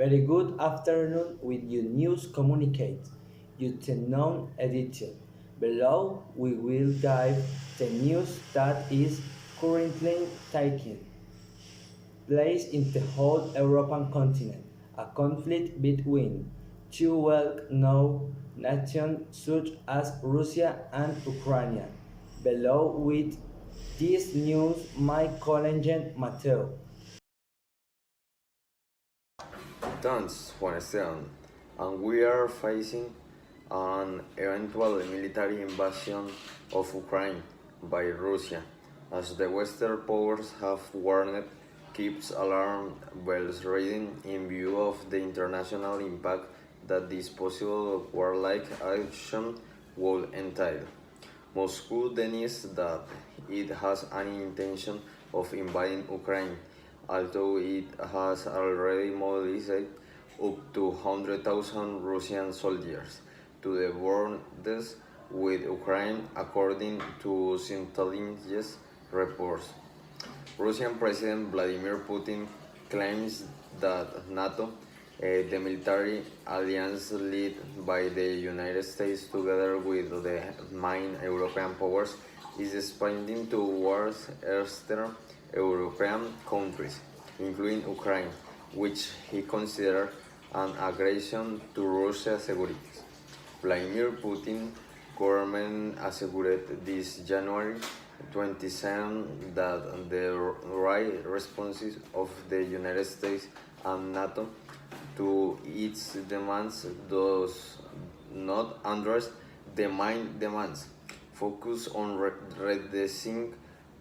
Very good afternoon with your news communicate. You known edition. Below we will give the news that is currently taking place in the whole European continent, a conflict between two well-known nations such as Russia and Ukraine. Below with this news my colleague Mateo. Thanks, Juan Esteban. And we are facing an eventual military invasion of Ukraine by Russia, as the Western powers have warned, keeps alarm bells ringing in view of the international impact that this possible warlike action would entail. Moscow denies that it has any intention of invading Ukraine, although it has already mobilized up to 100,000 Russian soldiers to the borders with Ukraine, according to intelligence reports. Russian President Vladimir Putin claims that NATO, the military alliance led by the United States together with the main European powers, is expanding towards Eastern European countries, including Ukraine, which he considered an aggression to Russia's security. Vladimir Putin government assured this January 27 that the right responses of the United States and NATO to its demands does not address the main demands, focus on reducing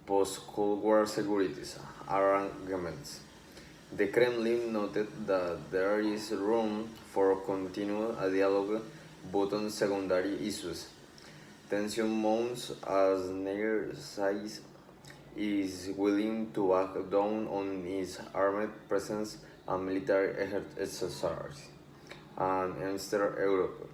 post-Cold War security arrangements. The Kremlin noted that there is room for continued dialogue but on secondary issues. Tension mounts as neither side is willing to back down on its armed presence and military exercises in Eastern Europe.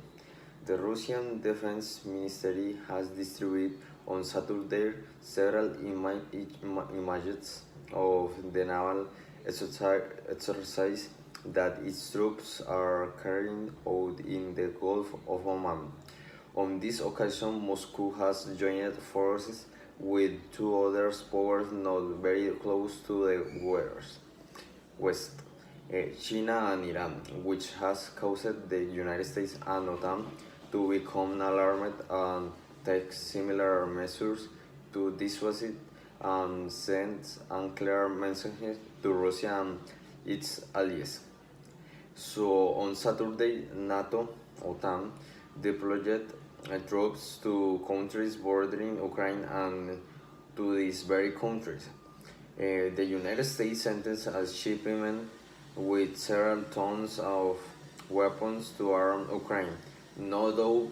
The Russian Defense Ministry has distributed on Saturday several images of the naval exercise that its troops are carrying out in the Gulf of Oman. On this occasion, Moscow has joined forces with two other powers not very close to the West, China and Iran, which has caused the United States and OTAN to become alarmed and take similar measures to dissuade and send unclear messages to Russia and its allies. So on Saturday, NATO, OTAN, deployed troops to countries bordering Ukraine and to these very countries. The United States sent a shipment with several tons of weapons to arm Ukraine, no doubt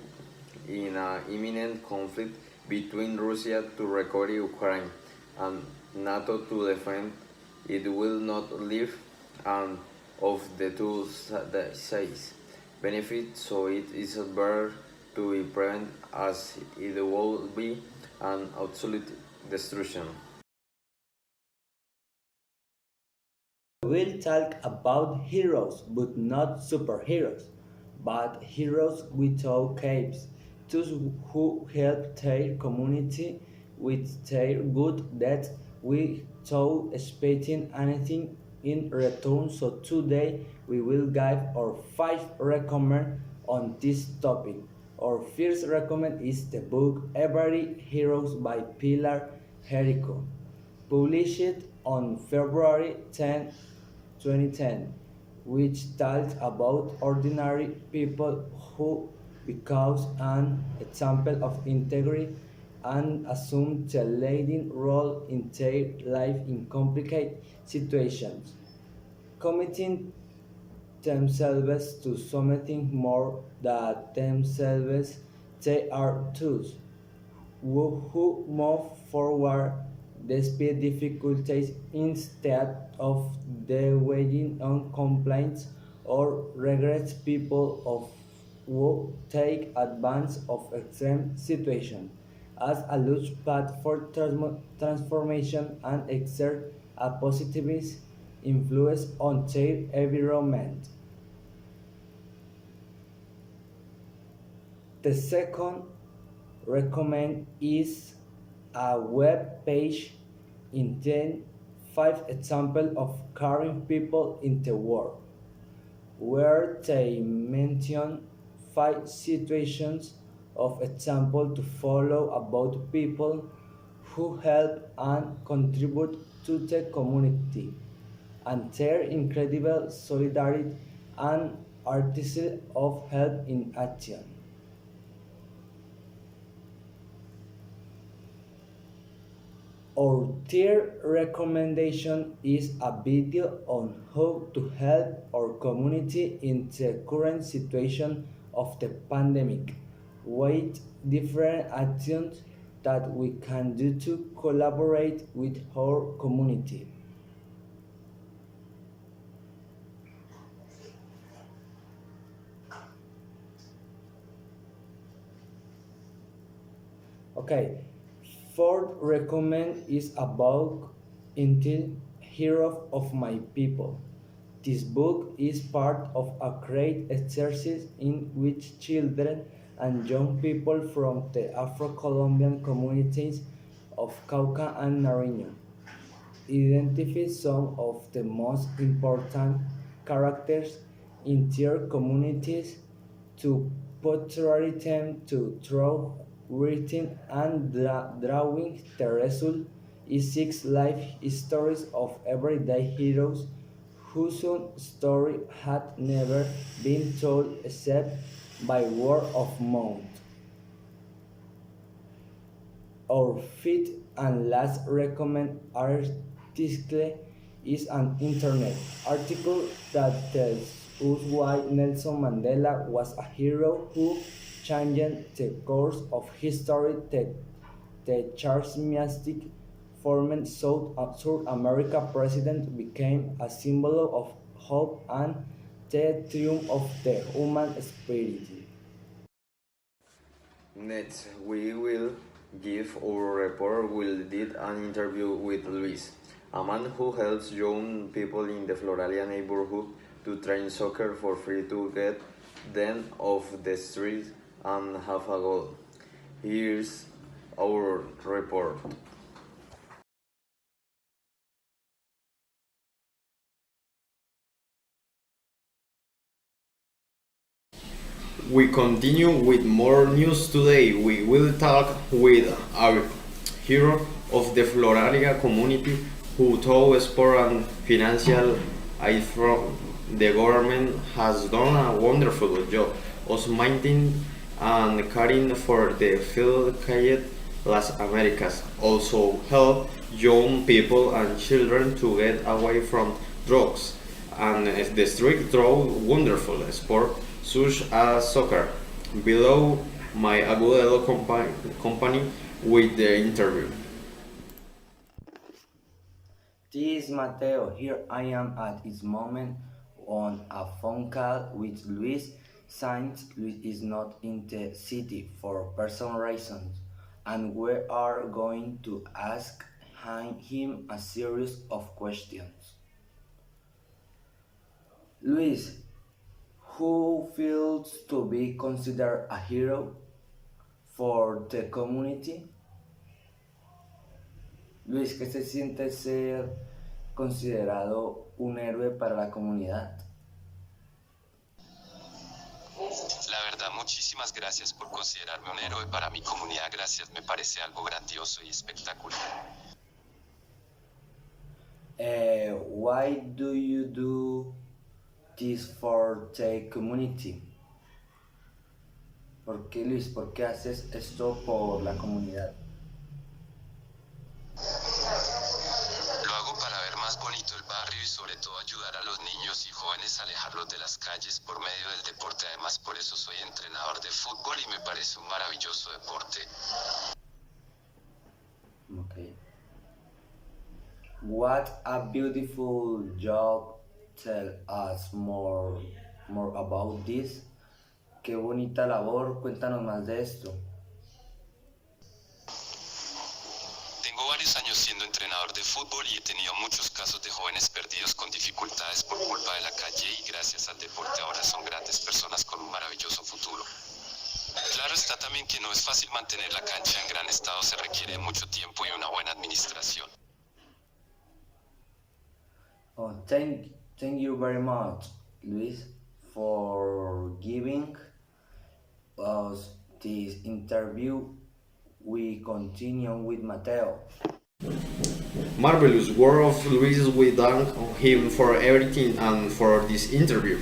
in an imminent conflict between Russia to recover Ukraine and NATO to defend it will not leave and of the two sides benefit, so it is better to be prevented as it will be an absolute destruction. We'll talk about heroes, but not superheroes, but heroes without capes, those who help their community with their good deeds without expecting anything in return. So today we will give our 5 recommend on this topic. Our first recommend is the book Every Heroes by Pilar Jericho, published on February 10, 2010, which tells about ordinary people who becomes an example of integrity and assume a leading role in their life in complicated situations, committing themselves to something more than themselves. They are those who move forward despite difficulties instead of dwelling on complaints or regrets. People of who take advantage of extreme situations as a launch pad for transformation and exert a positive influence on their environment. The second recommend is a web page intending 5 examples of caring people in the world, where they mention 5 situations of example to follow about people who help and contribute to the community and their incredible solidarity and artistry of help in action. Our third recommendation is a video on how to help our community in the current situation of the pandemic, with different actions that we can do to collaborate with our community. Okay, fourth recommend is about Until Hero of My People. This book is part of a great exercise in which children and young people from the Afro-Colombian communities of Cauca and Nariño identify some of the most important characters in their communities to portray them to through writing and drawing. The result is 6 life stories of everyday heroes whose story had never been told except by word of mouth. Our fifth and last recommended article is an internet article that tells us why Nelson Mandela was a hero who changed the course of history. The charismatic former South America president became a symbol of hope and the triumph of the human spirit. Next, we will give our report. We did an interview with Luis, a man who helps young people in the Floralia neighborhood to train soccer for free to get them off the street and have a goal. Here's our report. We continue with more news today. We will talk with our hero of the Floralia community who through sport and financial aid from the government has done a wonderful job of maintaining and caring for the field Cayet Las Americas. Also help young people and children to get away from drugs and the street through wonderful sport such as soccer. Below my Agudelo company with the interview. This is Mateo. Here I am at this moment on a phone call with Luis, since Luis is not in the city for personal reasons, and we are going to ask him a series of questions. Luis, who feels to be considered a hero for the community? Luis, ¿qué se siente ser considerado un héroe para la comunidad? La verdad, muchísimas gracias por considerarme un héroe para mi comunidad. Gracias, me parece algo grandioso y espectacular. Why do you do this for the community? ¿Por qué, Luis? ¿Por qué haces esto por la comunidad? Lo hago para ver más bonito el barrio y sobre todo ayudar a los niños y jóvenes a alejarlos de las calles por medio del deporte. Además, por eso soy entrenador de fútbol y me parece un maravilloso deporte. Okay. What a beautiful job. Tell us more about this. Qué bonita labor. Cuéntanos más de esto. Tengo varios años siendo entrenador de fútbol y he tenido muchos casos de jóvenes perdidos con dificultades por culpa de la calle y gracias al deporte ahora son grandes personas con un maravilloso futuro. Claro también que no es fácil mantener la cancha en gran estado, se requiere mucho tiempo y una buena administración. Oh, thank you very much, Luis, for giving us this interview. We continue with Mateo. Marvelous word of Luis. We thank him for everything and for this interview.